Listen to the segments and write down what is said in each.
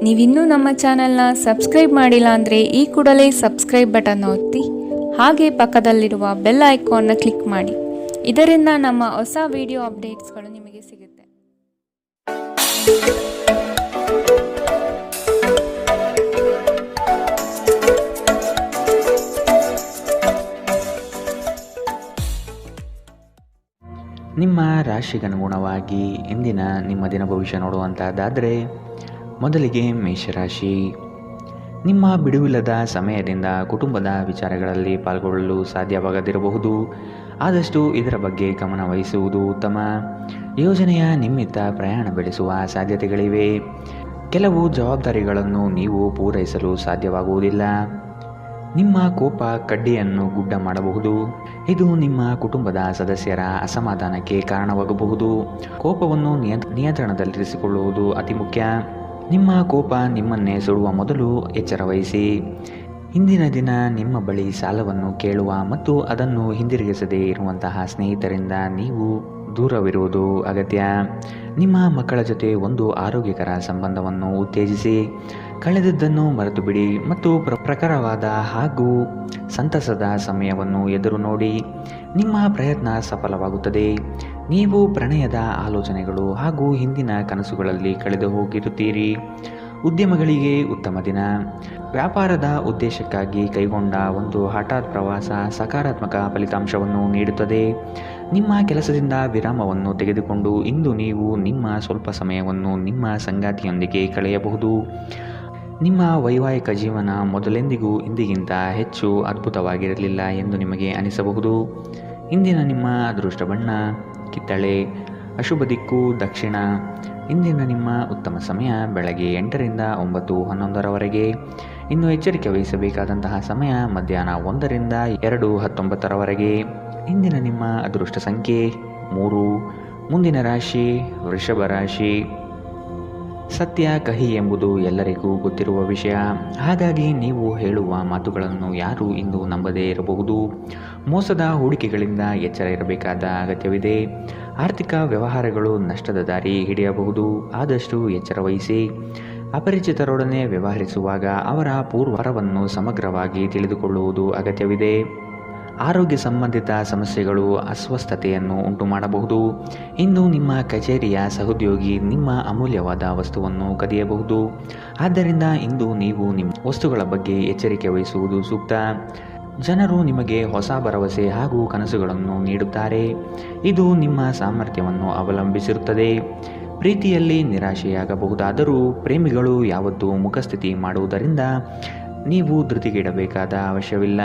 ನೀವಿನ್ನೂ ನಮ್ಮ ಚಾನೆಲ್ನ ಸಬ್ಸ್ಕ್ರೈಬ್ ಮಾಡಿಲ್ಲ ಅಂದರೆ ಈ ಕೂಡಲೇ ಸಬ್ಸ್ಕ್ರೈಬ್ ಬಟನ್ ಒತ್ತಿ ಹಾಗೆ ಪಕ್ಕದಲ್ಲಿರುವ ಬೆಲ್ ಐಕಾನ್ನ ಕ್ಲಿಕ್ ಮಾಡಿ. ಇದರಿಂದ ನಮ್ಮ ಹೊಸ ವಿಡಿಯೋ ಅಪ್ಡೇಟ್ಸ್ಗಳು ನಿಮಗೆ ಸಿಗುತ್ತೆ. ನಿಮ್ಮ ರಾಶಿಗನುಗುಣವಾಗಿ ಇಂದಿನ ನಿಮ್ಮ ದಿನ ಭವಿಷ್ಯ ನೋಡುವಂತಹದ್ದಾದರೆ, ಮೊದಲಿಗೆ ಮೇಷರಾಶಿ. ನಿಮ್ಮ ಬಿಡುವಿಲ್ಲದ ಸಮಯದಿಂದ ಕುಟುಂಬದ ವಿಚಾರಗಳಲ್ಲಿ ಪಾಲ್ಗೊಳ್ಳಲು ಸಾಧ್ಯವಾಗದಿರಬಹುದು. ಆದಷ್ಟು ಇದರ ಬಗ್ಗೆ ಗಮನ ವಹಿಸುವುದು ಉತ್ತಮ. ಯೋಜನೆಯ ನಿಮಿತ್ತ ಪ್ರಯಾಣ ಬೆಳೆಸುವ ಸಾಧ್ಯತೆಗಳಿವೆ. ಕೆಲವು ಜವಾಬ್ದಾರಿಗಳನ್ನು ನೀವು ಪೂರೈಸಲು ಸಾಧ್ಯವಾಗುವುದಿಲ್ಲ. ನಿಮ್ಮ ಕೋಪ ಕಡ್ಡಿಯನ್ನು ಗುಡ್ಡ ಮಾಡಬಹುದು. ಇದು ನಿಮ್ಮ ಕುಟುಂಬದ ಸದಸ್ಯರ ಅಸಮಾಧಾನಕ್ಕೆ ಕಾರಣವಾಗಬಹುದು. ಕೋಪವನ್ನು ನಿಯಂತ್ರಣದಲ್ಲಿರಿಸಿಕೊಳ್ಳುವುದು ಅತಿ ಮುಖ್ಯ. ನಿಮ್ಮ ಕೋಪ ನಿಮ್ಮನ್ನೇ ಸುಡುವ ಮೊದಲು ಎಚ್ಚರ ವಹಿಸಿ. ಇಂದಿನ ದಿನ ನಿಮ್ಮ ಬಳಿ ಸಾಲವನ್ನು ಕೇಳುವ ಮತ್ತು ಅದನ್ನು ಹಿಂದಿರುಗಿಸದೇ ಇರುವಂತಹ ಸ್ನೇಹಿತರಿಂದ ನೀವು ದೂರವಿರುವುದು ಅಗತ್ಯ. ನಿಮ್ಮ ಮಕ್ಕಳ ಜೊತೆ ಒಂದು ಆರೋಗ್ಯಕರ ಸಂಬಂಧವನ್ನು ಉತ್ತೇಜಿಸಿ. ಕಳೆದದ್ದನ್ನು ಮರೆತು ಬಿಡಿ ಮತ್ತು ಪ್ರಖರವಾದ ಹಾಗೂ ಸಂತಸದ ಸಮಯವನ್ನು ಎದುರು ನೋಡಿ. ನಿಮ್ಮ ಪ್ರಯತ್ನ ಸಫಲವಾಗುತ್ತದೆ. ನೀವು ಪ್ರಣಯದ ಆಲೋಚನೆಗಳು ಹಾಗೂ ಹಿಂದಿನ ಕನಸುಗಳಲ್ಲಿ ಕಳೆದು ಹೋಗಿರುತ್ತೀರಿ. ಉದ್ಯಮಗಳಿಗೆ ಉತ್ತಮ ದಿನ. ವ್ಯಾಪಾರದ ಉದ್ದೇಶಕ್ಕಾಗಿ ಕೈಗೊಂಡ ಒಂದು ಹಠಾತ್ ಪ್ರವಾಸ ಸಕಾರಾತ್ಮಕ ಫಲಿತಾಂಶವನ್ನು ನೀಡುತ್ತದೆ. ನಿಮ್ಮ ಕೆಲಸದಿಂದ ವಿರಾಮವನ್ನು ತೆಗೆದುಕೊಂಡು ಇಂದು ನೀವು ನಿಮ್ಮ ಸ್ವಲ್ಪ ಸಮಯವನ್ನು ನಿಮ್ಮ ಸಂಗಾತಿಯೊಂದಿಗೆ ಕಳೆಯಬಹುದು. ನಿಮ್ಮ ವೈವಾಹಿಕ ಜೀವನ ಮೊದಲೆಂದಿಗೂ ಇಂದಿಗಿಂತ ಹೆಚ್ಚು ಅದ್ಭುತವಾಗಿರಲಿಲ್ಲ ಎಂದು ನಿಮಗೆ ಅನಿಸಬಹುದು. ಇಂದಿನ ನಿಮ್ಮ ಅದೃಷ್ಟ ಬಣ್ಣ ಕಿತ್ತಳೆ. ಅಶುಭ ದಿಕ್ಕು ದಕ್ಷಿಣ. ಇಂದಿನ ನಿಮ್ಮ ಉತ್ತಮ ಸಮಯ ಬೆಳಗ್ಗೆ 8ರಿಂದ 9:11ರವರೆಗೆ. ಇನ್ನು ಎಚ್ಚರಿಕೆ ವಹಿಸಬೇಕಾದಂತಹ ಸಮಯ ಮಧ್ಯಾಹ್ನ 1ರಿಂದ 2:19ರವರೆಗೆ. ಇಂದಿನ ನಿಮ್ಮ ಅದೃಷ್ಟ ಸಂಖ್ಯೆ 3. ಮುಂದಿನ ರಾಶಿ ವೃಷಭ ರಾಶಿ. ಸತ್ಯ ಕಹಿ ಎಂಬುದು ಎಲ್ಲರಿಗೂ ಗೊತ್ತಿರುವ ವಿಷಯ. ಹಾಗಾಗಿ ನೀವು ಹೇಳುವ ಮಾತುಗಳನ್ನು ಯಾರೂ ಇಂದು ನಂಬದೇ ಇರಬಹುದು. ಮೋಸದ ಹೂಡಿಕೆಗಳಿಂದ ಎಚ್ಚರ ಇರಬೇಕಾದ ಅಗತ್ಯವಿದೆ. ಆರ್ಥಿಕ ವ್ಯವಹಾರಗಳು ನಷ್ಟದ ದಾರಿ ಹಿಡಿಯಬಹುದು. ಆದಷ್ಟು ಎಚ್ಚರ ವಹಿಸಿ. ಅಪರಿಚಿತರೊಡನೆ ವ್ಯವಹರಿಸುವಾಗ ಅವರ ಪೂರ್ವರವನ್ನು ಸಮಗ್ರವಾಗಿ ತಿಳಿದುಕೊಳ್ಳುವುದು ಅಗತ್ಯವಿದೆ. ಆರೋಗ್ಯ ಸಂಬಂಧಿತ ಸಮಸ್ಯೆಗಳು ಅಸ್ವಸ್ಥತೆಯನ್ನು ಉಂಟು ಮಾಡಬಹುದು. ಇಂದು ನಿಮ್ಮ ಕಚೇರಿಯ ಸಹೋದ್ಯೋಗಿ ನಿಮ್ಮ ಅಮೂಲ್ಯವಾದ ವಸ್ತುವನ್ನು ಕದಿಯಬಹುದು. ಆದ್ದರಿಂದ ಇಂದು ನೀವು ನಿಮ್ಮ ವಸ್ತುಗಳ ಬಗ್ಗೆ ಎಚ್ಚರಿಕೆ ವಹಿಸುವುದು ಸೂಕ್ತ. ಜನರು ನಿಮಗೆ ಹೊಸ ಭರವಸೆ ಹಾಗೂ ಕನಸುಗಳನ್ನು ನೀಡುತ್ತಾರೆ. ಇದು ನಿಮ್ಮ ಸಾಮರ್ಥ್ಯವನ್ನು ಅವಲಂಬಿಸಿರುತ್ತದೆ. ಪ್ರೀತಿಯಲ್ಲಿ ನಿರಾಶೆಯಾಗಬಹುದಾದರೂ ಪ್ರೇಮಿಗಳು ಯಾವತ್ತೂ ಮುಖಸ್ಥಿತಿ ಮಾಡುವುದರಿಂದ ನೀವು ಧೃತಿಗೆಡಬೇಕಾದ ಅವಶ್ಯವಿಲ್ಲ.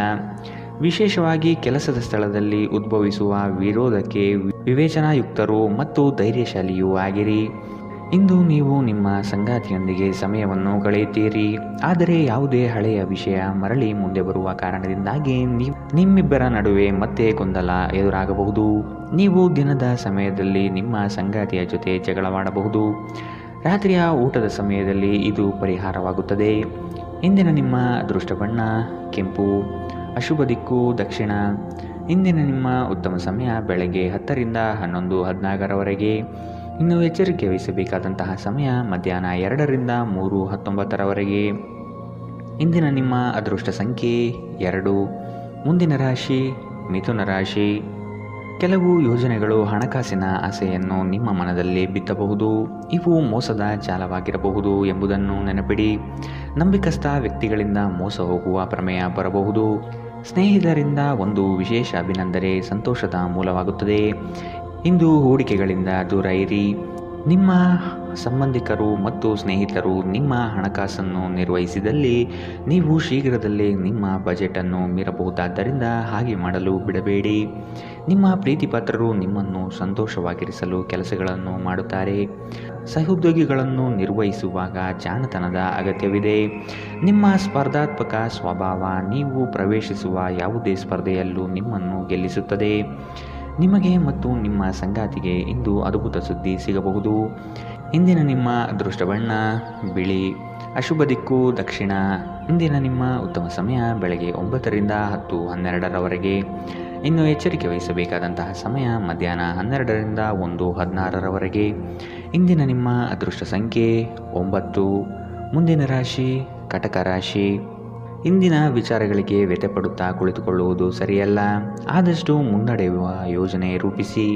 ವಿಶೇಷವಾಗಿ ಕೆಲಸದ ಸ್ಥಳದಲ್ಲಿ ಉದ್ಭವಿಸುವ ವಿರೋಧಕ್ಕೆ ವಿವೇಚನಾಯುಕ್ತರು ಮತ್ತು ಧೈರ್ಯಶಾಲಿಯೂ ಆಗಿರಿ. ಇಂದು ನೀವು ನಿಮ್ಮ ಸಂಗಾತಿಯೊಂದಿಗೆ ಸಮಯವನ್ನು ಕಳೆಯುತ್ತೀರಿ. ಆದರೆ ಯಾವುದೇ ಹಳೆಯ ವಿಷಯ ಮರಳಿ ಮುಂದೆ ಬರುವ ಕಾರಣದಿಂದಾಗಿ ನಿಮ್ಮಿಬ್ಬರ ನಡುವೆ ಮತ್ತೆ ಗೊಂದಲ ಎದುರಾಗಬಹುದು. ನೀವು ದಿನದ ಸಮಯದಲ್ಲಿ ನಿಮ್ಮ ಸಂಗಾತಿಯ ಜೊತೆ ಜಗಳವಾಡಬಹುದು. ರಾತ್ರಿಯ ಊಟದ ಸಮಯದಲ್ಲಿ ಇದು ಪರಿಹಾರವಾಗುತ್ತದೆ. ಇಂದಿನ ನಿಮ್ಮ ಅದೃಷ್ಟ ಬಣ್ಣ ಕೆಂಪು. ಅಶುಭ ದಿಕ್ಕು ದಕ್ಷಿಣ. ಇಂದಿನ ನಿಮ್ಮ ಉತ್ತಮ ಸಮಯ ಬೆಳಗ್ಗೆ 10ರಿಂದ 11:14ರವರೆಗೆ. ಇನ್ನು ಎಚ್ಚರಿಕೆ ವಹಿಸಬೇಕಾದಂತಹ ಸಮಯ ಮಧ್ಯಾಹ್ನ 2ರಿಂದ 3:19ರವರೆಗೆ. ಇಂದಿನ ನಿಮ್ಮ ಅದೃಷ್ಟ ಸಂಖ್ಯೆ 2. ಮುಂದಿನ ರಾಶಿ ಮಿಥುನ ರಾಶಿ. ಕೆಲವು ಯೋಜನೆಗಳು ಹಣಕಾಸಿನ ಆಸೆಯನ್ನು ನಿಮ್ಮ ಮನದಲ್ಲಿ ಬಿತ್ತಬಹುದು. ಇವು ಮೋಸದ ಜಾಲವಾಗಿರಬಹುದು ಎಂಬುದನ್ನು ನೆನಪಿಡಿ. ನಂಬಿಕಸ್ಥ ವ್ಯಕ್ತಿಗಳಿಂದ ಮೋಸ ಹೋಗುವ ಪ್ರಮೇಯ ಬರಬಹುದು. ಸ್ನೇಹಿತರಿಂದ ಒಂದು ವಿಶೇಷ ಅಭಿನಂದನೆ ಸಂತೋಷದ ಮೂಲವಾಗುತ್ತದೆ. ಇಂದು ಹೂಡಿಕೆಗಳಿಂದ ದೂರ ಇರಿ. ನಿಮ್ಮ ಸಂಬಂಧಿಕರು ಮತ್ತು ಸ್ನೇಹಿತರು ನಿಮ್ಮ ಹಣಕಾಸನ್ನು ನಿರ್ವಹಿಸಿದಲ್ಲಿ ನೀವು ಶೀಘ್ರದಲ್ಲೇ ನಿಮ್ಮ ಬಜೆಟನ್ನು ಮೀರಬಹುದಾದ್ದರಿಂದ ಹಾಗೆ ಮಾಡಲು ಬಿಡಬೇಡಿ. ನಿಮ್ಮ ಪ್ರೀತಿಪಾತ್ರರು ನಿಮ್ಮನ್ನು ಸಂತೋಷವಾಗಿರಿಸಲು ಕೆಲಸಗಳನ್ನು ಮಾಡುತ್ತಾರೆ. ಸಹೋದ್ಯೋಗಿಗಳನ್ನು ನಿರ್ವಹಿಸುವಾಗ ಜಾಣತನದ ಅಗತ್ಯವಿದೆ. ನಿಮ್ಮ ಸ್ಪರ್ಧಾತ್ಮಕ ಸ್ವಭಾವ ನೀವು ಪ್ರವೇಶಿಸುವ ಯಾವುದೇ ಸ್ಪರ್ಧೆಯಲ್ಲೂ ನಿಮ್ಮನ್ನು ಗೆಲ್ಲಿಸುತ್ತದೆ. ನಿಮಗೆ ಮತ್ತು ನಿಮ್ಮ ಸಂಗಾತಿಗೆ ಇಂದು ಅದ್ಭುತ ಸುದ್ದಿ ಸಿಗಬಹುದು. ಇಂದಿನ ನಿಮ್ಮ ಅದೃಷ್ಟ ಬಣ್ಣ ಬಿಳಿ. ಅಶುಭ ದಿಕ್ಕು ದಕ್ಷಿಣ. ಇಂದಿನ ನಿಮ್ಮ ಉತ್ತಮ ಸಮಯ ಬೆಳಗ್ಗೆ 9ರಿಂದ 10:12ರವರೆಗೆ. ಇನ್ನು ಎಚ್ಚರಿಕೆ ವಹಿಸಬೇಕಾದಂತಹ ಸಮಯ ಮಧ್ಯಾಹ್ನ 12ರಿಂದ 1:16ರವರೆಗೆ. ಇಂದಿನ ನಿಮ್ಮ ಅದೃಷ್ಟ ಸಂಖ್ಯೆ 9. ಮುಂದಿನ ರಾಶಿ ಕಟಕ ರಾಶಿ. ಇಂದಿನ ವಿಚಾರಗಳಿಗೆ ವ್ಯಥೆಪಡುತ್ತಾ ಕುಳಿತುಕೊಳ್ಳುವುದು ಸರಿಯಲ್ಲ. ಆದಷ್ಟು ಮುನ್ನಡೆಯುವ ಯೋಜನೆ ರೂಪಿಸಿ.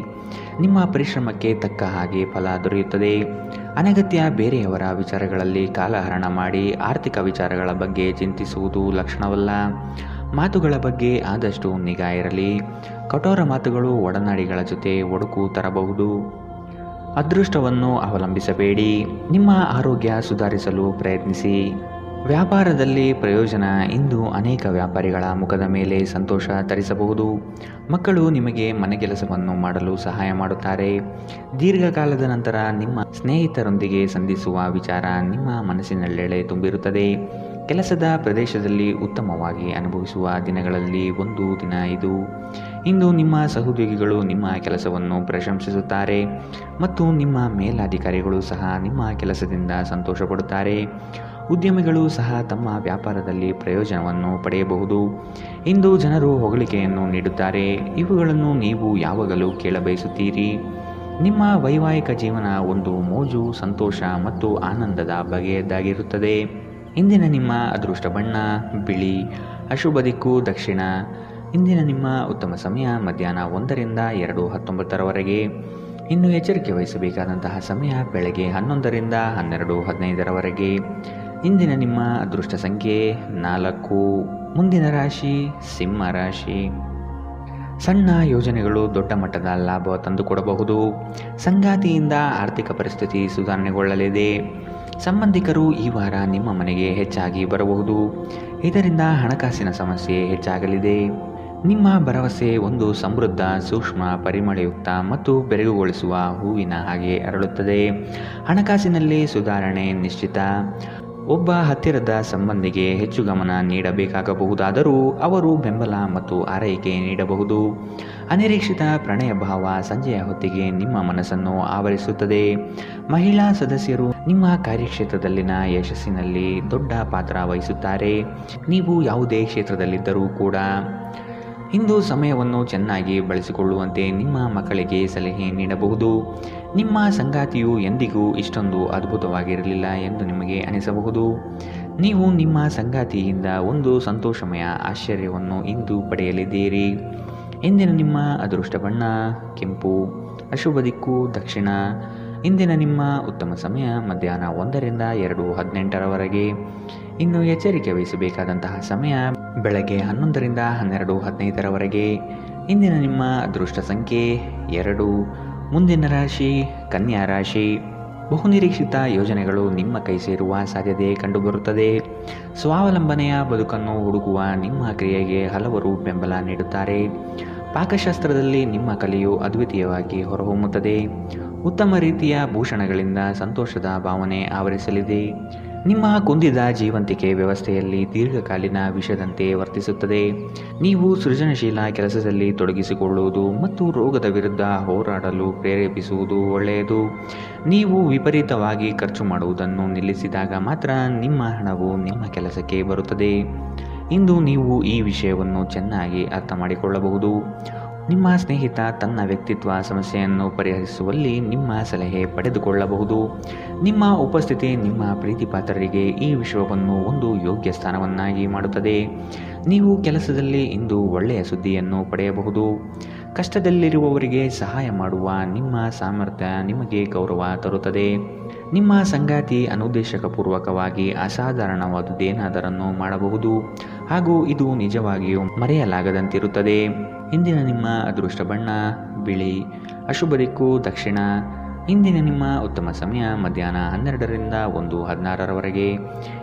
ನಿಮ್ಮ ಪರಿಶ್ರಮಕ್ಕೆ ತಕ್ಕ ಹಾಗೆ ಫಲ ದೊರೆಯುತ್ತದೆ. ಅನಗತ್ಯ ಬೇರೆಯವರ ವಿಚಾರಗಳಲ್ಲಿ ಕಾಲಹರಣ ಮಾಡಿ ಆರ್ಥಿಕ ವಿಚಾರಗಳ ಬಗ್ಗೆ ಚಿಂತಿಸುವುದು ಲಕ್ಷಣವಲ್ಲ. ಮಾತುಗಳ ಬಗ್ಗೆ ಆದಷ್ಟು ನಿಗಾ ಇರಲಿ. ಕಠೋರ ಮಾತುಗಳು ಒಡನಾಡಿಗಳ ಜೊತೆ ಒಡಕು ತರಬಹುದು. ಅದೃಷ್ಟವನ್ನು ಅವಲಂಬಿಸಬೇಡಿ. ನಿಮ್ಮ ಆರೋಗ್ಯ ಸುಧಾರಿಸಲು ಪ್ರಯತ್ನಿಸಿ. ವ್ಯಾಪಾರದಲ್ಲಿ ಪ್ರಯೋಜನ. ಇಂದು ಅನೇಕ ವ್ಯಾಪಾರಿಗಳ ಮುಖದ ಮೇಲೆ ಸಂತೋಷ ತರಿಸಬಹುದು. ಮಕ್ಕಳು ನಿಮಗೆ ಮನೆಗೆಲಸವನ್ನು ಮಾಡಲು ಸಹಾಯ ಮಾಡುತ್ತಾರೆ. ದೀರ್ಘಕಾಲದ ನಂತರ ನಿಮ್ಮ ಸ್ನೇಹಿತರೊಂದಿಗೆ ಸಂಧಿಸುವ ವಿಚಾರ ನಿಮ್ಮ ಮನಸ್ಸಿನಲ್ಲೆಡೆ ತುಂಬಿರುತ್ತದೆ. ಕೆಲಸದ ಪ್ರದೇಶದಲ್ಲಿ ಉತ್ತಮವಾಗಿ ಅನುಭವಿಸುವ ದಿನಗಳಲ್ಲಿ ಒಂದು ದಿನ ಇದು. ಇಂದು ನಿಮ್ಮ ಸಹೋದ್ಯೋಗಿಗಳು ನಿಮ್ಮ ಕೆಲಸವನ್ನು ಪ್ರಶಂಸಿಸುತ್ತಾರೆ ಮತ್ತು ನಿಮ್ಮ ಮೇಲಾಧಿಕಾರಿಗಳು ಸಹ ನಿಮ್ಮ ಕೆಲಸದಿಂದ ಸಂತೋಷಪಡುತ್ತಾರೆ. ಉದ್ಯಮಿಗಳು ಸಹ ತಮ್ಮ ವ್ಯಾಪಾರದಲ್ಲಿ ಪ್ರಯೋಜನವನ್ನು ಪಡೆಯಬಹುದು. ಇಂದು ಜನರು ಹೊಗಳಿಕೆಯನ್ನು ನೀಡುತ್ತಾರೆ. ಇವುಗಳನ್ನು ನೀವು ಯಾವಾಗಲೂ ಕೇಳಬಯಸುತ್ತೀರಿ. ನಿಮ್ಮ ವೈವಾಹಿಕ ಜೀವನ ಒಂದು ಮೋಜು, ಸಂತೋಷ ಮತ್ತು ಆನಂದದ ಬಗೆಯದ್ದಾಗಿರುತ್ತದೆ. ಇಂದಿನ ನಿಮ್ಮ ಅದೃಷ್ಟ ಬಣ್ಣ ಬಿಳಿ. ಅಶುಭ ದಿಕ್ಕು ದಕ್ಷಿಣ. ಇಂದಿನ ನಿಮ್ಮ ಉತ್ತಮ ಸಮಯ ಮಧ್ಯಾಹ್ನ 1ರಿಂದ 2:19 ಇನ್ನು ಎಚ್ಚರಿಕೆ ವಹಿಸಬೇಕಾದಂತಹ ಸಮಯ ಬೆಳಗ್ಗೆ 11ರಿಂದ 12:15 ಇಂದಿನ ನಿಮ್ಮ ಅದೃಷ್ಟ ಸಂಖ್ಯೆ 4. ಮುಂದಿನ ರಾಶಿ ಸಿಂಹ ರಾಶಿ. ಸಣ್ಣ ಯೋಜನೆಗಳು ದೊಡ್ಡ ಮಟ್ಟದ ಲಾಭ ತಂದುಕೊಡಬಹುದು. ಸಂಗಾತಿಯಿಂದ ಆರ್ಥಿಕ ಪರಿಸ್ಥಿತಿ ಸುಧಾರಣೆಗೊಳ್ಳಲಿದೆ. ಸಂಬಂಧಿಕರು ಈ ವಾರ ನಿಮ್ಮ ಮನೆಗೆ ಹೆಚ್ಚಾಗಿ ಬರಬಹುದು. ಇದರಿಂದ ಹಣಕಾಸಿನ ಸಮಸ್ಯೆ ಹೆಚ್ಚಾಗಲಿದೆ. ನಿಮ್ಮ ಭರವಸೆ ಒಂದು ಸಮೃದ್ಧ, ಸೂಕ್ಷ್ಮ, ಪರಿಮಳಯುಕ್ತ ಮತ್ತು ಬೆರಗುಗೊಳಿಸುವ ಹೂವಿನ ಹಾಗೆ ಅರಳುತ್ತದೆ. ಹಣಕಾಸಿನಲ್ಲಿ ಸುಧಾರಣೆ ನಿಶ್ಚಿತ. ಒಬ್ಬ ಹತ್ತಿರದ ಸಂಬಂಧಿಗೆ ಹೆಚ್ಚು ಗಮನ ನೀಡಬೇಕಾಗಬಹುದಾದರೂ ಅವರು ಬೆಂಬಲ ಮತ್ತು ಆರೈಕೆ ನೀಡಬಹುದು. ಅನಿರೀಕ್ಷಿತ ಪ್ರಣಯ ಭಾವ ಸಂಜೆಯ ಹೊತ್ತಿಗೆ ನಿಮ್ಮ ಮನಸ್ಸನ್ನು ಆವರಿಸುತ್ತದೆ. ಮಹಿಳಾ ಸದಸ್ಯರು ನಿಮ್ಮ ಕಾರ್ಯಕ್ಷೇತ್ರದಲ್ಲಿನ ಯಶಸ್ಸಿನಲ್ಲಿ ದೊಡ್ಡ ಪಾತ್ರ ವಹಿಸುತ್ತಾರೆ. ನೀವು ಯಾವುದೇ ಕ್ಷೇತ್ರದಲ್ಲಿದ್ದರೂ ಕೂಡ ಇಂದು ಸಮಯವನ್ನು ಚೆನ್ನಾಗಿ ಬಳಸಿಕೊಳ್ಳುವಂತೆ ನಿಮ್ಮ ಮಕ್ಕಳಿಗೆ ಸಲಹೆ ನೀಡಬಹುದು. ನಿಮ್ಮ ಸಂಗಾತಿಯು ಎಂದಿಗೂ ಇಷ್ಟೊಂದು ಅದ್ಭುತವಾಗಿರಲಿಲ್ಲ ಎಂದು ನಿಮಗೆ ಅನಿಸಬಹುದು. ನೀವು ನಿಮ್ಮ ಸಂಗಾತಿಯಿಂದ ಒಂದು ಸಂತೋಷಮಯ ಆಶ್ಚರ್ಯವನ್ನು ಇಂದು ಪಡೆಯಲಿದ್ದೀರಿ. ಇಂದಿನ ನಿಮ್ಮ ಅದೃಷ್ಟ ಬಣ್ಣ ಕೆಂಪು. ಅಶುಭ ದಿಕ್ಕು ದಕ್ಷಿಣ. ಇಂದಿನ ನಿಮ್ಮ ಉತ್ತಮ ಸಮಯ ಮಧ್ಯಾಹ್ನ 1ರಿಂದ 2:18 ಇನ್ನು ಎಚ್ಚರಿಕೆ ವಹಿಸಬೇಕಾದಂತಹ ಸಮಯ ಬೆಳಗ್ಗೆ 11ರಿಂದ 12:15 ಇಂದಿನ ನಿಮ್ಮ ಅದೃಷ್ಟ ಸಂಖ್ಯೆ 2. ಮುಂದಿನ ರಾಶಿ ಕನ್ಯಾ ರಾಶಿ. ಬಹುನಿರೀಕ್ಷಿತ ಯೋಜನೆಗಳು ನಿಮ್ಮ ಕೈ ಸೇರುವ ಸಾಧ್ಯತೆ ಕಂಡುಬರುತ್ತದೆ. ಸ್ವಾವಲಂಬನೆಯ ಬದುಕನ್ನು ಹುಡುಕುವ ನಿಮ್ಮ ಕ್ರಿಯೆಗೆ ಹಲವರು ಬೆಂಬಲ ನೀಡುತ್ತಾರೆ. ಪಾಕಶಾಸ್ತ್ರದಲ್ಲಿ ನಿಮ್ಮ ಕಲೆಯು ಅದ್ವಿತೀಯವಾಗಿ ಹೊರಹೊಮ್ಮುತ್ತದೆ. ಉತ್ತಮ ರೀತಿಯ ಭೂಷಣಗಳಿಂದ ಸಂತೋಷದ ಭಾವನೆ ಆವರಿಸಲಿದೆ. ನಿಮ್ಮ ಕುಂದಿದ ಜೀವಂತಿಕೆ ವ್ಯವಸ್ಥೆಯಲ್ಲಿ ದೀರ್ಘಕಾಲೀನ ವಿಷದಂತೆ ವರ್ತಿಸುತ್ತದೆ. ನೀವು ಸೃಜನಶೀಲ ಕೆಲಸದಲ್ಲಿ ತೊಡಗಿಸಿಕೊಳ್ಳುವುದು ಮತ್ತು ರೋಗದ ವಿರುದ್ಧ ಹೋರಾಡಲು ಪ್ರೇರೇಪಿಸುವುದು ಒಳ್ಳೆಯದು. ನೀವು ವಿಪರೀತವಾಗಿ ಖರ್ಚು ಮಾಡುವುದನ್ನು ನಿಲ್ಲಿಸಿದಾಗ ಮಾತ್ರ ನಿಮ್ಮ ಹಣವು ನಿಮ್ಮ ಕೆಲಸಕ್ಕೆ ಬರುತ್ತದೆ. ಇಂದು ನೀವು ಈ ವಿಷಯವನ್ನು ಚೆನ್ನಾಗಿ ಅರ್ಥ ಮಾಡಿಕೊಳ್ಳಬಹುದು. ನಿಮ್ಮ ಸ್ನೇಹಿತ ತನ್ನ ವ್ಯಕ್ತಿತ್ವ ಸಮಸ್ಯೆಯನ್ನು ಪರಿಹರಿಸುವಲ್ಲಿ ನಿಮ್ಮ ಸಲಹೆ ಪಡೆದುಕೊಳ್ಳಬಹುದು. ನಿಮ್ಮ ಉಪಸ್ಥಿತಿ ನಿಮ್ಮ ಪ್ರೀತಿಪಾತ್ರರಿಗೆ ಈ ವಿಷಯವನ್ನು ಒಂದು ಯೋಗ್ಯ ಸ್ಥಾನವನ್ನಾಗಿ ಮಾಡುತ್ತದೆ. ನೀವು ಕೆಲಸದಲ್ಲಿ ಇಂದು ಒಳ್ಳೆಯ ಸುದ್ದಿಯನ್ನು ಪಡೆಯಬಹುದು. ಕಷ್ಟದಲ್ಲಿರುವವರಿಗೆ ಸಹಾಯ ಮಾಡುವ ನಿಮ್ಮ ಸಾಮರ್ಥ್ಯ ನಿಮಗೆ ಗೌರವ ತರುತ್ತದೆ. ನಿಮ್ಮ ಸಂಗಾತಿ ಅನುದ್ದೇಶಪೂರ್ವಕವಾಗಿ ಅಸಾಧಾರಣವಾದುದೇನಾದರನ್ನು ಮಾಡಬಹುದು ಹಾಗೂ ಇದು ನಿಜವಾಗಿಯೂ ಮರೆಯಲಾಗದಂತಿರುತ್ತದೆ. ಇಂದಿನ ನಿಮ್ಮ ಅದೃಷ್ಟ ಬಣ್ಣ ಬಿಳಿ. ಅಶುಭ ದಿಕ್ಕು ದಕ್ಷಿಣ. ಇಂದಿನ ನಿಮ್ಮ ಉತ್ತಮ ಸಮಯ ಮಧ್ಯಾಹ್ನ 12ರಿಂದ 1:16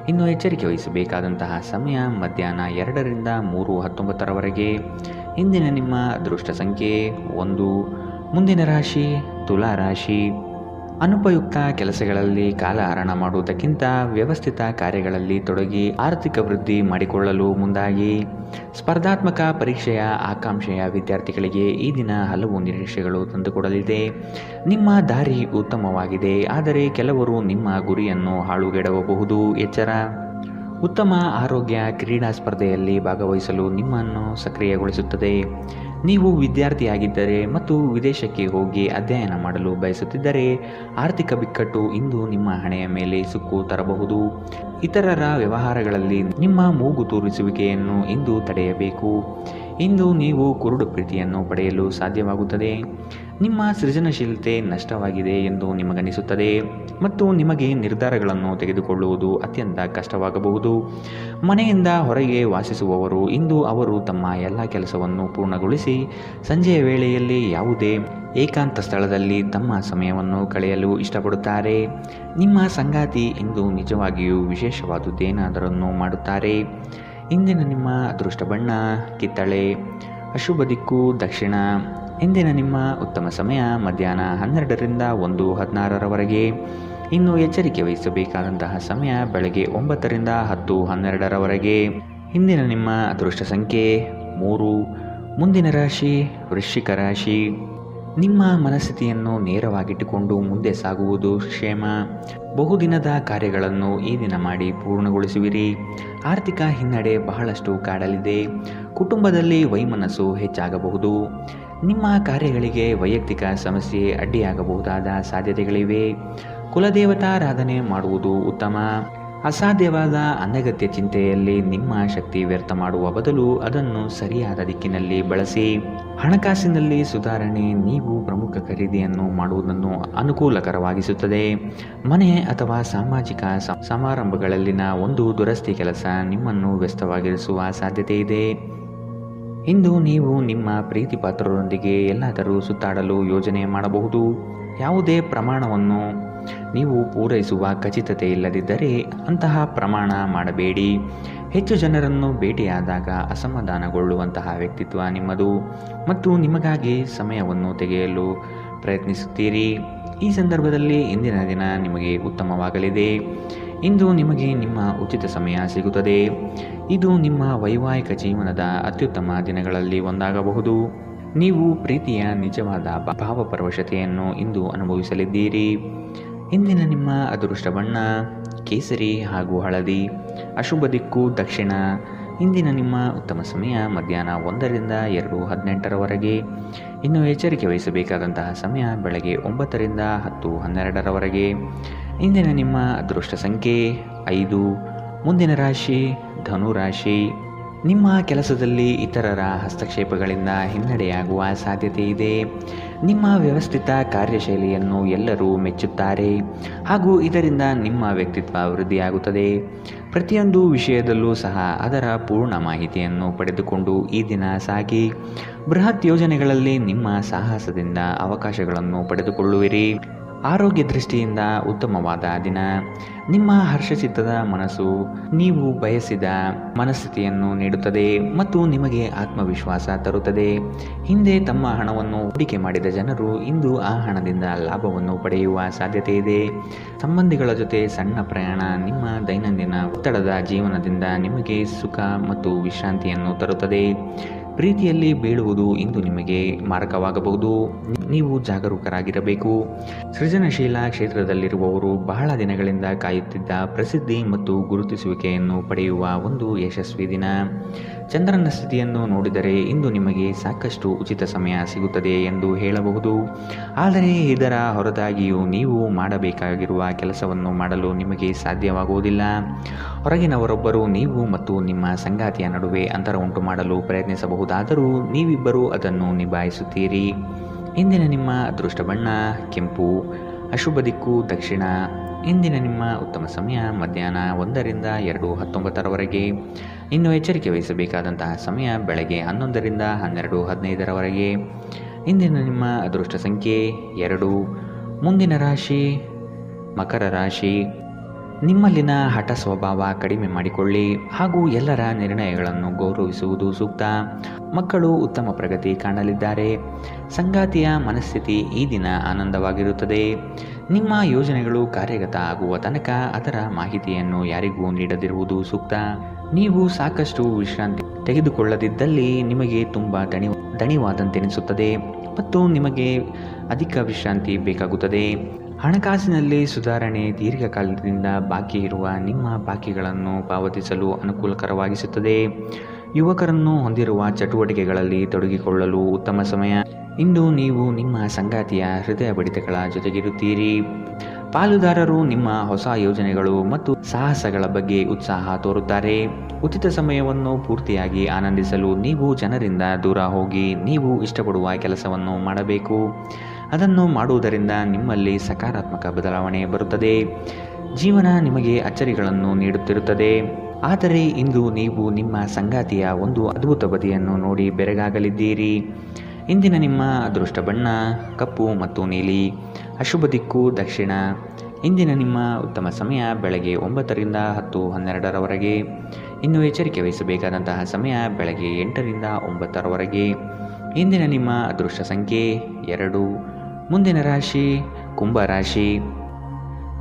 ಇನ್ನು ಎಚ್ಚರಿಕೆ ವಹಿಸಬೇಕಾದಂತಹ ಸಮಯ ಮಧ್ಯಾಹ್ನ 2ರಿಂದ 3:19 ಇಂದಿನ ನಿಮ್ಮ ಅದೃಷ್ಟ ಸಂಖ್ಯೆ 1. ಮುಂದಿನ ರಾಶಿ ತುಲಾ ರಾಶಿ. ಅನುಪಯುಕ್ತ ಕೆಲಸಗಳಲ್ಲಿ ಕಾಲಹರಣ ಮಾಡುವುದಕ್ಕಿಂತ ವ್ಯವಸ್ಥಿತ ಕಾರ್ಯಗಳಲ್ಲಿ ತೊಡಗಿ ಆರ್ಥಿಕ ವೃದ್ಧಿ ಮಾಡಿಕೊಳ್ಳಲು ಮುಂದಾಗಿ. ಸ್ಪರ್ಧಾತ್ಮಕ ಪರೀಕ್ಷೆಯ ಆಕಾಂಕ್ಷೆಯ ವಿದ್ಯಾರ್ಥಿಗಳಿಗೆ ಈ ದಿನ ಹಲವು ನಿರೀಕ್ಷೆಗಳು ತಂದುಕೊಡಲಿದೆ. ನಿಮ್ಮ ದಾರಿ ಉತ್ತಮವಾಗಿದೆ, ಆದರೆ ಕೆಲವರು ನಿಮ್ಮ ಗುರಿಯನ್ನು ಹಾಳುಗೆಡವಬಹುದು. ಎಚ್ಚರ. ಉತ್ತಮ ಆರೋಗ್ಯ ಕ್ರೀಡಾ ಸ್ಪರ್ಧೆಯಲ್ಲಿ ಭಾಗವಹಿಸಲು ನಿಮ್ಮನ್ನು ಸಕ್ರಿಯಗೊಳಿಸುತ್ತದೆ. ನೀವು ವಿದ್ಯಾರ್ಥಿಯಾಗಿದ್ದರೆ ಮತ್ತು ವಿದೇಶಕ್ಕೆ ಹೋಗಿ ಅಧ್ಯಯನ ಮಾಡಲು ಬಯಸುತ್ತಿದ್ದರೆ ಆರ್ಥಿಕ ಬಿಕ್ಕಟ್ಟು ಇಂದು ನಿಮ್ಮ ಹಣೆಯ ಮೇಲೆ ಸುಕ್ಕು ತರಬಹುದು. ಇತರರ ವ್ಯವಹಾರಗಳಲ್ಲಿ ನಿಮ್ಮ ಮೂಗು ತೂರಿಸುವಿಕೆಯನ್ನು ಇಂದು ತಡೆಯಬೇಕು. ಇಂದು ನೀವು ಕುರುಡು ಪ್ರೀತಿಯನ್ನು ಪಡೆಯಲು ಸಾಧ್ಯವಾಗುತ್ತದೆ. ನಿಮ್ಮ ಸೃಜನಶೀಲತೆ ನಷ್ಟವಾಗಿದೆ ಎಂದು ನಿಮಗನಿಸುತ್ತದೆ ಮತ್ತು ನಿಮಗೆ ನಿರ್ಧಾರಗಳನ್ನು ತೆಗೆದುಕೊಳ್ಳುವುದು ಅತ್ಯಂತ ಕಷ್ಟವಾಗಬಹುದು. ಮನೆಯಿಂದ ಹೊರಗೆ ವಾಸಿಸುವವರು ಇಂದು ಅವರು ತಮ್ಮ ಎಲ್ಲ ಕೆಲಸವನ್ನು ಪೂರ್ಣಗೊಳಿಸಿ ಸಂಜೆಯ ವೇಳೆಯಲ್ಲಿ ಯಾವುದೇ ಏಕಾಂತ ಸ್ಥಳದಲ್ಲಿ ತಮ್ಮ ಸಮಯವನ್ನು ಕಳೆಯಲು ಇಷ್ಟಪಡುತ್ತಾರೆ. ನಿಮ್ಮ ಸಂಗಾತಿ ಇಂದು ನಿಜವಾಗಿಯೂ ವಿಶೇಷವಾದುದೇನಾದರನ್ನು ಮಾಡುತ್ತಾರೆ. ಇಂದಿನ ನಿಮ್ಮ ಅದೃಷ್ಟ ಬಣ್ಣ ಕಿತ್ತಳೆ, ಅಶುಭ ದಿಕ್ಕು ದಕ್ಷಿಣ. ಇಂದಿನ ನಿಮ್ಮ ಉತ್ತಮ ಸಮಯ ಮಧ್ಯಾಹ್ನ 12ರಿಂದ 1:16ರವರೆಗೆ. ಇನ್ನು ಎಚ್ಚರಿಕೆ ವಹಿಸಬೇಕಾದಂತಹ ಸಮಯ ಬೆಳಗ್ಗೆ 9ರಿಂದ 10:12ರವರೆಗೆ. ಇಂದಿನ ನಿಮ್ಮ ಅದೃಷ್ಟ ಸಂಖ್ಯೆ 3. ಮುಂದಿನ ರಾಶಿ ವೃಶ್ಚಿಕ ರಾಶಿ. ನಿಮ್ಮ ಮನಸ್ಥಿತಿಯನ್ನು ನೇರವಾಗಿಟ್ಟುಕೊಂಡು ಮುಂದೆ ಸಾಗುವುದು ಕ್ಷೇಮ. ಬಹುದಿನದ ಕಾರ್ಯಗಳನ್ನು ಈ ದಿನ ಮಾಡಿ ಪೂರ್ಣಗೊಳಿಸುವಿರಿ. ಆರ್ಥಿಕ ಹಿನ್ನಡೆ ಬಹಳಷ್ಟು ಕಾಡಲಿದೆ. ಕುಟುಂಬದಲ್ಲಿ ವೈಮನಸ್ಸು ಹೆಚ್ಚಾಗಬಹುದು. ನಿಮ್ಮ ಕಾರ್ಯಗಳಿಗೆ ವೈಯಕ್ತಿಕ ಸಮಸ್ಯೆ ಅಡ್ಡಿಯಾಗಬಹುದಾದ ಸಾಧ್ಯತೆಗಳಿವೆ. ಕುಲದೇವತಾರಾಧನೆ ಮಾಡುವುದು ಉತ್ತಮ. ಅಸಾಧ್ಯವಾದ ಅನಗತ್ಯ ಚಿಂತೆಯಲ್ಲಿ ನಿಮ್ಮ ಶಕ್ತಿ ವ್ಯರ್ಥ ಮಾಡುವ ಬದಲು ಅದನ್ನು ಸರಿಯಾದ ದಿಕ್ಕಿನಲ್ಲಿ ಬಳಸಿ. ಹಣಕಾಸಿನಲ್ಲಿ ಸುಧಾರಣೆ ನೀವು ಪ್ರಮುಖ ಖರೀದಿಯನ್ನು ಮಾಡುವುದನ್ನು ಅನುಕೂಲಕರವಾಗಿಸುತ್ತದೆ. ಮನೆ ಅಥವಾ ಸಾಮಾಜಿಕ ಸಮಾರಂಭಗಳಲ್ಲಿನ ಒಂದು ದುರಸ್ತಿ ಕೆಲಸ ನಿಮ್ಮನ್ನು ವ್ಯಸ್ತವಾಗಿರಿಸುವ ಸಾಧ್ಯತೆ ಇದೆ. ಇಂದು ನೀವು ನಿಮ್ಮ ಪ್ರೀತಿ ಪಾತ್ರರೊಂದಿಗೆ ಎಲ್ಲಾದರೂ ಸುತ್ತಾಡಲು ಯೋಜನೆ ಮಾಡಬಹುದು. ಯಾವುದೇ ಪ್ರಮಾಣವನ್ನು ನೀವು ಪೂರೈಸುವ ಖಚಿತತೆ ಇಲ್ಲದಿದ್ದರೆ ಅಂತಹ ಪ್ರಮಾಣ ಮಾಡಬೇಡಿ. ಹೆಚ್ಚು ಜನರನ್ನು ಭೇಟಿಯಾದಾಗ ಅಸಮಾಧಾನಗೊಳ್ಳುವಂತಹ ವ್ಯಕ್ತಿತ್ವ ನಿಮ್ಮದು ಮತ್ತು ನಿಮಗಾಗಿ ಸಮಯವನ್ನು ತೆಗೆಯಲು ಪ್ರಯತ್ನಿಸುತ್ತೀರಿ. ಈ ಸಂದರ್ಭದಲ್ಲಿ ಇಂದಿನ ದಿನ ನಿಮಗೆ ಉತ್ತಮವಾಗಲಿದೆ. ಇಂದು ನಿಮಗೆ ನಿಮ್ಮ ಉಚಿತ ಸಮಯ ಸಿಗುತ್ತದೆ. ಇದು ನಿಮ್ಮ ವೈವಾಹಿಕ ಜೀವನದ ಅತ್ಯುತ್ತಮ ದಿನಗಳಲ್ಲಿ ಒಂದಾಗಬಹುದು. ನೀವು ಪ್ರೀತಿಯ ನಿಜವಾದ ಭಾವಪರವಶತೆಯನ್ನು ಇಂದು ಅನುಭವಿಸಲಿದ್ದೀರಿ. ಇಂದಿನ ನಿಮ್ಮ ಅದೃಷ್ಟ ಬಣ್ಣ ಕೇಸರಿ ಹಾಗೂ ಹಳದಿ, ಅಶುಭ ದಿಕ್ಕು ದಕ್ಷಿಣ. ಇಂದಿನ ನಿಮ್ಮ ಉತ್ತಮ ಸಮಯ ಮಧ್ಯಾಹ್ನ 1ರಿಂದ 2:18ರವರೆಗೆ. ಇನ್ನು ಎಚ್ಚರಿಕೆ ವಹಿಸಬೇಕಾದಂತಹ ಸಮಯ ಬೆಳಗ್ಗೆ 9ರಿಂದ 10:12ರವರೆಗೆ. ಇಂದಿನ ನಿಮ್ಮ ಅದೃಷ್ಟ ಸಂಖ್ಯೆ 5. ಮುಂದಿನ ರಾಶಿ ಧನು ರಾಶಿ. ನಿಮ್ಮ ಕೆಲಸದಲ್ಲಿ ಇತರರ ಹಸ್ತಕ್ಷೇಪಗಳಿಂದ ಹಿನ್ನಡೆಯಾಗುವ ಸಾಧ್ಯತೆ ಇದೆ. ನಿಮ್ಮ ವ್ಯವಸ್ಥಿತ ಕಾರ್ಯಶೈಲಿಯನ್ನು ಎಲ್ಲರೂ ಮೆಚ್ಚುತ್ತಾರೆ ಹಾಗೂ ಇದರಿಂದ ನಿಮ್ಮ ವ್ಯಕ್ತಿತ್ವ ವೃದ್ಧಿಯಾಗುತ್ತದೆ. ಪ್ರತಿಯೊಂದು ವಿಷಯದಲ್ಲೂ ಸಹ ಅದರ ಪೂರ್ಣ ಮಾಹಿತಿಯನ್ನು ಪಡೆದುಕೊಂಡು ಈ ದಿನ ಸಾಗಿ. ಬೃಹತ್ ಯೋಜನೆಗಳಲ್ಲಿ ನಿಮ್ಮ ಸಾಹಸದಿಂದ ಅವಕಾಶಗಳನ್ನು ಪಡೆದುಕೊಳ್ಳುವಿರಿ. ಆರೋಗ್ಯ ದೃಷ್ಟಿಯಿಂದ ಉತ್ತಮವಾದ ದಿನ. ನಿಮ್ಮ ಹರ್ಷಚಿತ್ತದ ಮನಸ್ಸು ನೀವು ಬಯಸಿದ ಮನಸ್ಥಿತಿಯನ್ನು ನೀಡುತ್ತದೆ ಮತ್ತು ನಿಮಗೆ ಆತ್ಮವಿಶ್ವಾಸ ತರುತ್ತದೆ. ಹಿಂದೆ ತಮ್ಮ ಹಣವನ್ನು ಹೂಡಿಕೆ ಮಾಡಿದ ಜನರು ಇಂದು ಆ ಹಣದಿಂದ ಲಾಭವನ್ನು ಪಡೆಯುವ ಸಾಧ್ಯತೆ ಇದೆ. ಸಂಬಂಧಿಗಳ ಜೊತೆ ಸಣ್ಣ ಪ್ರಯಾಣ ನಿಮ್ಮ ದೈನಂದಿನ ಒತ್ತಡದ ಜೀವನದಿಂದ ನಿಮಗೆ ಸುಖ ಮತ್ತು ವಿಶ್ರಾಂತಿಯನ್ನು ತರುತ್ತದೆ. ಪ್ರೀತಿಯಲ್ಲಿ ಬೀಳುವುದು ಇಂದು ನಿಮಗೆ ಮಾರಕವಾಗಬಹುದು. ನೀವು ಜಾಗರೂಕರಾಗಿರಬೇಕು. ಸೃಜನಶೀಲ ಕ್ಷೇತ್ರದಲ್ಲಿರುವವರು ಬಹಳ ದಿನಗಳಿಂದ ಕಾಯುತ್ತಿದ್ದ ಪ್ರಸಿದ್ಧಿ ಮತ್ತು ಗುರುತಿಸುವಿಕೆಯನ್ನು ಪಡೆಯುವ ಒಂದು ಯಶಸ್ವಿ ದಿನ. ಚಂದ್ರನ ಸ್ಥಿತಿಯನ್ನು ನೋಡಿದರೆ ಇಂದು ನಿಮಗೆ ಸಾಕಷ್ಟು ಉಚಿತ ಸಮಯ ಸಿಗುತ್ತದೆ ಎಂದು ಹೇಳಬಹುದು. ಆದರೆ ಇದರ ಹೊರತಾಗಿಯೂ ನೀವು ಮಾಡಬೇಕಾಗಿರುವ ಕೆಲಸವನ್ನು ಮಾಡಲು ನಿಮಗೆ ಸಾಧ್ಯವಾಗುವುದಿಲ್ಲ. ಹೊರಗಿನವರೊಬ್ಬರು ನೀವು ಮತ್ತು ನಿಮ್ಮ ಸಂಗಾತಿಯ ನಡುವೆ ಅಂತರ ಉಂಟು ಮಾಡಲು ಪ್ರಯತ್ನಿಸಬಹುದಾದರೂ ನೀವಿಬ್ಬರೂ ಅದನ್ನು ನಿಭಾಯಿಸುತ್ತೀರಿ. ಇಂದಿನ ನಿಮ್ಮ ಅದೃಷ್ಟ ಬಣ್ಣ ಕೆಂಪು, ಅಶುಭ ದಿಕ್ಕು ದಕ್ಷಿಣ. ಇಂದಿನ ನಿಮ್ಮ ಉತ್ತಮ ಸಮಯ ಮಧ್ಯಾಹ್ನ 1ರಿಂದ 2:19ರವರೆಗೆ. ಇನ್ನು ಎಚ್ಚರಿಕೆ ವಹಿಸಬೇಕಾದಂತಹ ಸಮಯ ಬೆಳಗ್ಗೆ 11ರಿಂದ 12:15ರವರೆಗೆ. ಇಂದಿನ ನಿಮ್ಮ ಅದೃಷ್ಟ ಸಂಖ್ಯೆ 2. ಮುಂದಿನ ರಾಶಿ ಮಕರ ರಾಶಿ. ನಿಮ್ಮಲ್ಲಿನ ಹಠ ಸ್ವಭಾವ ಕಡಿಮೆ ಮಾಡಿಕೊಳ್ಳಿ ಹಾಗೂ ಎಲ್ಲರ ನಿರ್ಣಯಗಳನ್ನು ಗೌರವಿಸುವುದು ಸೂಕ್ತ. ಮಕ್ಕಳು ಉತ್ತಮ ಪ್ರಗತಿ ಕಾಣಲಿದ್ದಾರೆ. ಸಂಗಾತಿಯ ಮನಸ್ಥಿತಿ ಈ ದಿನ ಆನಂದವಾಗಿರುತ್ತದೆ. ನಿಮ್ಮ ಯೋಜನೆಗಳು ಕಾರ್ಯಗತ ಆಗುವ ತನಕ ಅದರ ಮಾಹಿತಿಯನ್ನು ಯಾರಿಗೂ ನೀಡದಿರುವುದು ಸೂಕ್ತ. ನೀವು ಸಾಕಷ್ಟು ವಿಶ್ರಾಂತಿ ತೆಗೆದುಕೊಳ್ಳದಿದ್ದಲ್ಲಿ ನಿಮಗೆ ತುಂಬ ದಣಿವಾದಂತೆನಿಸುತ್ತದೆ ಮತ್ತು ನಿಮಗೆ ಅಧಿಕ ವಿಶ್ರಾಂತಿ ಬೇಕಾಗುತ್ತದೆ. ಹಣಕಾಸಿನಲ್ಲಿ ಸುಧಾರಣೆ ದೀರ್ಘಕಾಲದಿಂದ ಬಾಕಿ ಇರುವ ನಿಮ್ಮ ಬಾಕಿಗಳನ್ನು ಪಾವತಿಸಲು ಅನುಕೂಲಕರವಾಗಿಸುತ್ತದೆ. ಯುವಕರನ್ನು ಹೊಂದಿರುವ ಚಟುವಟಿಕೆಗಳಲ್ಲಿ ತೊಡಗಿಕೊಳ್ಳಲು ಉತ್ತಮ ಸಮಯ. ಇಂದು ನೀವು ನಿಮ್ಮ ಸಂಗಾತಿಯ ಹೃದಯ ಬಡಿತಗಳ ಜೊತೆಗಿರುತ್ತೀರಿ. ಪಾಲುದಾರರು ನಿಮ್ಮ ಹೊಸ ಯೋಜನೆಗಳು ಮತ್ತು ಸಾಹಸಗಳ ಬಗ್ಗೆ ಉತ್ಸಾಹ ತೋರುತ್ತಾರೆ. ಉಚಿತ ಸಮಯವನ್ನು ಪೂರ್ತಿಯಾಗಿ ಆನಂದಿಸಲು ನೀವು ಜನರಿಂದ ದೂರ ಹೋಗಿ ನೀವು ಇಷ್ಟಪಡುವ ಕೆಲಸವನ್ನು ಮಾಡಬೇಕು. ಅದನ್ನು ಮಾಡುವುದರಿಂದ ನಿಮ್ಮಲ್ಲಿ ಸಕಾರಾತ್ಮಕ ಬದಲಾವಣೆ ಬರುತ್ತದೆ. ಜೀವನ ನಿಮಗೆ ಅಚ್ಚರಿಗಳನ್ನು ನೀಡುತ್ತಿರುತ್ತದೆ. ಆದರೆ ಇಂದು ನೀವು ನಿಮ್ಮ ಸಂಗಾತಿಯ ಒಂದು ಅದ್ಭುತ ಬದಿಯನ್ನು ನೋಡಿ ಬೆರಗಾಗಲಿದ್ದೀರಿ. ಇಂದಿನ ನಿಮ್ಮ ಅದೃಷ್ಟ ಬಣ್ಣ ಕಪ್ಪು ಮತ್ತು ನೀಲಿ. ಅಶುಭ ದಿಕ್ಕು ದಕ್ಷಿಣ. ಇಂದಿನ ನಿಮ್ಮ ಉತ್ತಮ ಸಮಯ ಬೆಳಗ್ಗೆ 9 ರಿಂದ 10:12ರವರೆಗೆ. ಇನ್ನು ಎಚ್ಚರಿಕೆ ವಹಿಸಬೇಕಾದಂತಹ ಸಮಯ ಬೆಳಗ್ಗೆ 8 ರಿಂದ 9ರವರೆಗೆ. ಇಂದಿನ ನಿಮ್ಮ ಅದೃಷ್ಟ ಸಂಖ್ಯೆ 2. ಮುಂದಿನ ರಾಶಿ ಕುಂಭರಾಶಿ.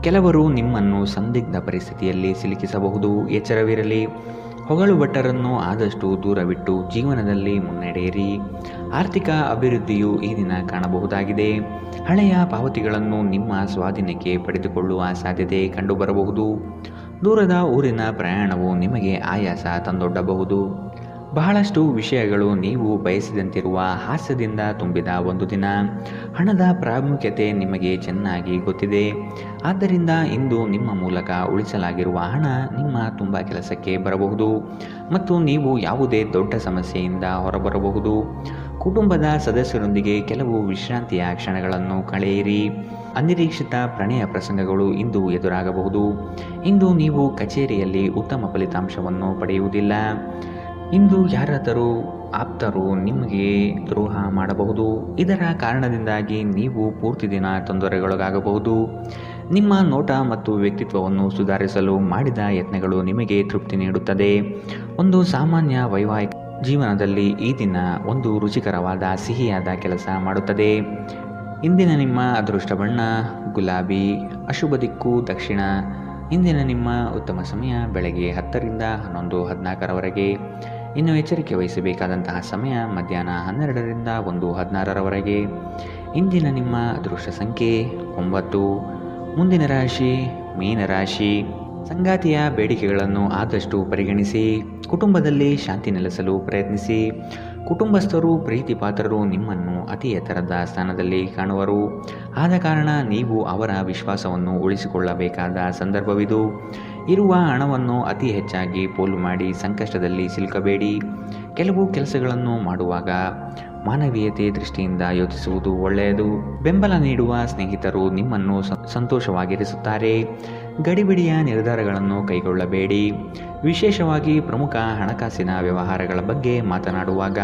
ಕೆಲವರು ನಿಮ್ಮನ್ನು ಸಂದಿಗ್ಧ ಪರಿಸ್ಥಿತಿಯಲ್ಲಿ ಸಿಲುಕಿಸಬಹುದು. ಎಚ್ಚರವಿರಲಿ. ಹೊಗಳು ಭಟ್ಟರನ್ನು ಆದಷ್ಟು ದೂರವಿಟ್ಟು ಜೀವನದಲ್ಲಿ ಮುನ್ನಡೆಯಿರಿ. ಆರ್ಥಿಕ ಅಭಿವೃದ್ಧಿಯು ಈ ದಿನ ಕಾಣಬಹುದಾಗಿದೆ. ಹಳೆಯ ಪಾವತಿಗಳನ್ನು ನಿಮ್ಮ ಸ್ವಾಧೀನಕ್ಕೆ ಪಡೆದುಕೊಳ್ಳುವ ಸಾಧ್ಯತೆ ಕಂಡುಬರಬಹುದು. ದೂರದ ಊರಿನ ಪ್ರಯಾಣವು ನಿಮಗೆ ಆಯಾಸ ತಂದೊಡ್ಡಬಹುದು. ಬಹಳಷ್ಟು ವಿಷಯಗಳು ನೀವು ಬಯಸಿದಂತಿರುವ ಹಾಸ್ಯದಿಂದ ತುಂಬಿದ ಒಂದು ದಿನ. ಹಣದ ಪ್ರಾಮುಖ್ಯತೆ ನಿಮಗೆ ಚೆನ್ನಾಗಿ ಗೊತ್ತಿದೆ. ಆದ್ದರಿಂದ ಇಂದು ನಿಮ್ಮ ಮೂಲಕ ಉಳಿಸಲಾಗಿರುವ ಹಣ ನಿಮ್ಮ ತುಂಬ ಕೆಲಸಕ್ಕೆ ಬರಬಹುದು ಮತ್ತು ನೀವು ಯಾವುದೇ ದೊಡ್ಡ ಸಮಸ್ಯೆಯಿಂದ ಹೊರಬರಬಹುದು. ಕುಟುಂಬದ ಸದಸ್ಯರೊಂದಿಗೆ ಕೆಲವು ವಿಶ್ರಾಂತಿಯ ಕ್ಷಣಗಳನ್ನು ಕಳೆಯಿರಿ. ಅನಿರೀಕ್ಷಿತ ಪ್ರಣಯ ಪ್ರಸಂಗಗಳು ಇಂದು ಎದುರಾಗಬಹುದು. ಇಂದು ನೀವು ಕಚೇರಿಯಲ್ಲಿ ಉತ್ತಮ ಫಲಿತಾಂಶವನ್ನು ಪಡೆಯುವುದಿಲ್ಲ. ಇಂದು ಯಾರಾದರೂ ಆಪ್ತರು ನಿಮಗೆ ದ್ರೋಹ ಮಾಡಬಹುದು. ಇದರ ಕಾರಣದಿಂದಾಗಿ ನೀವು ಪೂರ್ತಿ ದಿನ ತೊಂದರೆಗೊಳಗಾಗಬಹುದು. ನಿಮ್ಮ ನೋಟ ಮತ್ತು ವ್ಯಕ್ತಿತ್ವವನ್ನು ಸುಧಾರಿಸಲು ಮಾಡಿದ ಯತ್ನಗಳು ನಿಮಗೆ ತೃಪ್ತಿ ನೀಡುತ್ತದೆ. ಒಂದು ಸಾಮಾನ್ಯ ವೈವಾಹಿಕ ಜೀವನದಲ್ಲಿ ಈ ದಿನ ಒಂದು ರುಚಿಕರವಾದ ಸಿಹಿಯಾದ ಕೆಲಸ ಮಾಡುತ್ತದೆ. ಇಂದಿನ ನಿಮ್ಮ ಅದೃಷ್ಟ ಬಣ್ಣ ಗುಲಾಬಿ. ಅಶುಭ ದಿಕ್ಕು ದಕ್ಷಿಣ. ಇಂದಿನ ನಿಮ್ಮ ಉತ್ತಮ ಸಮಯ ಬೆಳಗ್ಗೆ 10 ರಿಂದ 11:14ರವರೆಗೆ. ಇನ್ನು ಎಚ್ಚರಿಕೆ ವಹಿಸಬೇಕಾದಂತಹ ಸಮಯ ಮಧ್ಯಾಹ್ನ 12 ರಿಂದ 1:16ರವರೆಗೆ. ಇಂದಿನ ನಿಮ್ಮ ಅದೃಷ್ಟ ಸಂಖ್ಯೆ 9. ಮುಂದಿನ ರಾಶಿ ಮೀನರಾಶಿ. ಸಂಗಾತಿಯ ಬೇಡಿಕೆಗಳನ್ನು ಆದಷ್ಟು ಪರಿಗಣಿಸಿ. ಕುಟುಂಬದಲ್ಲಿ ಶಾಂತಿ ನೆಲೆಸಲು ಪ್ರಯತ್ನಿಸಿ. ಕುಟುಂಬಸ್ಥರು ಪ್ರೀತಿ ಪಾತ್ರರು ನಿಮ್ಮನ್ನು ಅತಿ ಎತ್ತರದ ಸ್ಥಾನದಲ್ಲಿ ಕಾಣುವರು. ಆದ ಕಾರಣ ನೀವು ಅವರ ವಿಶ್ವಾಸವನ್ನು ಉಳಿಸಿಕೊಳ್ಳಬೇಕಾದ ಸಂದರ್ಭವಿದು. ಇರುವ ಹಣವನ್ನು ಅತಿ ಹೆಚ್ಚಾಗಿ ಪೋಲು ಮಾಡಿ ಸಂಕಷ್ಟದಲ್ಲಿ ಸಿಲುಕಬೇಡಿ. ಕೆಲವು ಕೆಲಸಗಳನ್ನು ಮಾಡುವಾಗ ಮಾನವೀಯತೆ ದೃಷ್ಟಿಯಿಂದ ಯೋಚಿಸುವುದು ಒಳ್ಳೆಯದು. ಬೆಂಬಲ ನೀಡುವ ಸ್ನೇಹಿತರು ನಿಮ್ಮನ್ನು ಸಂತೋಷವಾಗಿರಿಸುತ್ತಾರೆ. ಗಡಿಬಿಡಿಯ ನಿರ್ಧಾರಗಳನ್ನು ಕೈಗೊಳ್ಳಬೇಡಿ. ವಿಶೇಷವಾಗಿ ಪ್ರಮುಖ ಹಣಕಾಸಿನ ವ್ಯವಹಾರಗಳ ಬಗ್ಗೆ ಮಾತನಾಡುವಾಗ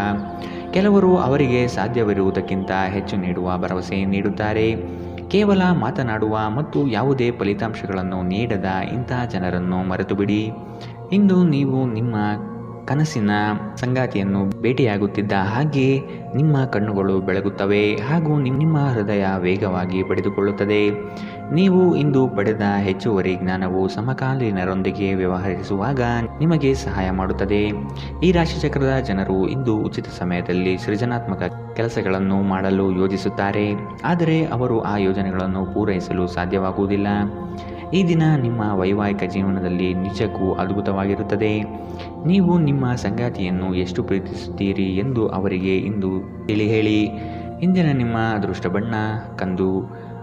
ಕೆಲವರು ಅವರಿಗೆ ಸಾಧ್ಯವಿರುವುದಕ್ಕಿಂತ ಹೆಚ್ಚು ನೀಡುವ ಭರವಸೆ ನೀಡುತ್ತಾರೆ. ಕೇವಲ ಮಾತನಾಡುವ ಮತ್ತು ಯಾವುದೇ ಫಲಿತಾಂಶಗಳನ್ನು ನೀಡದ ಇಂತಹ ಜನರನ್ನು ಮರೆತುಬಿಡಿ. ಇಂದು ನೀವು ನಿಮ್ಮ ಕನಸಿನ ಸಂಗಾತಿಯನ್ನು ಭೇಟಿಯಾಗುತ್ತಿದ್ದ ಹಾಗೆ ನಿಮ್ಮ ಕಣ್ಣುಗಳು ಬೆಳಗುತ್ತವೆ ಹಾಗೂ ನಿಮ್ಮ ಹೃದಯ ವೇಗವಾಗಿ ಪಡೆದುಕೊಳ್ಳುತ್ತದೆ. ನೀವು ಇಂದು ಪಡೆದ ಹೆಚ್ಚುವರಿ ಜ್ಞಾನವು ಸಮಕಾಲೀನರೊಂದಿಗೆ ವ್ಯವಹರಿಸುವಾಗ ನಿಮಗೆ ಸಹಾಯ ಮಾಡುತ್ತದೆ. ಈ ರಾಶಿಚಕ್ರದ ಜನರು ಇಂದು ಉಚಿತ ಸಮಯದಲ್ಲಿ ಸೃಜನಾತ್ಮಕ ಕೆಲಸಗಳನ್ನು ಮಾಡಲು ಯೋಜಿಸುತ್ತಾರೆ. ಆದರೆ ಅವರು ಆ ಯೋಜನೆಗಳನ್ನು ಪೂರೈಸಲು ಸಾಧ್ಯವಾಗುವುದಿಲ್ಲ. ಈ ದಿನ ನಿಮ್ಮ ವೈವಾಹಿಕ ಜೀವನದಲ್ಲಿ ನಿಜಕ್ಕೂ ಅದ್ಭುತವಾಗಿರುತ್ತದೆ. ನೀವು ನಿಮ್ಮ ಸಂಗಾತಿಯನ್ನು ಎಷ್ಟು ಪ್ರೀತಿಸುತ್ತೀರಿ ಎಂದು ಅವರಿಗೆ ಇಂದು ತಿಳಿ ಹೇಳಿ. ಇಂದಿನ ನಿಮ್ಮ ಅದೃಷ್ಟ ಬಣ್ಣ ಕಂದು.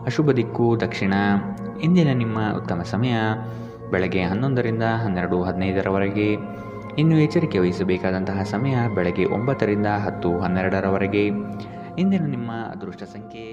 ಅಶುಭ ದಿಕ್ಕು ದಕ್ಷಿಣ. ಇಂದಿನ ನಿಮ್ಮ ಉತ್ತಮ ಸಮಯ ಬೆಳಗ್ಗೆ 11 ರಿಂದ 12:15ರವರೆಗೆ. ಇನ್ನು ಎಚ್ಚರಿಕೆ ವಹಿಸಬೇಕಾದಂತಹ ಸಮಯ ಬೆಳಗ್ಗೆ 9 ರಿಂದ 10:12ರವರೆಗೆ. ಇಂದಿನ ನಿಮ್ಮ ಅದೃಷ್ಟ ಸಂಖ್ಯೆ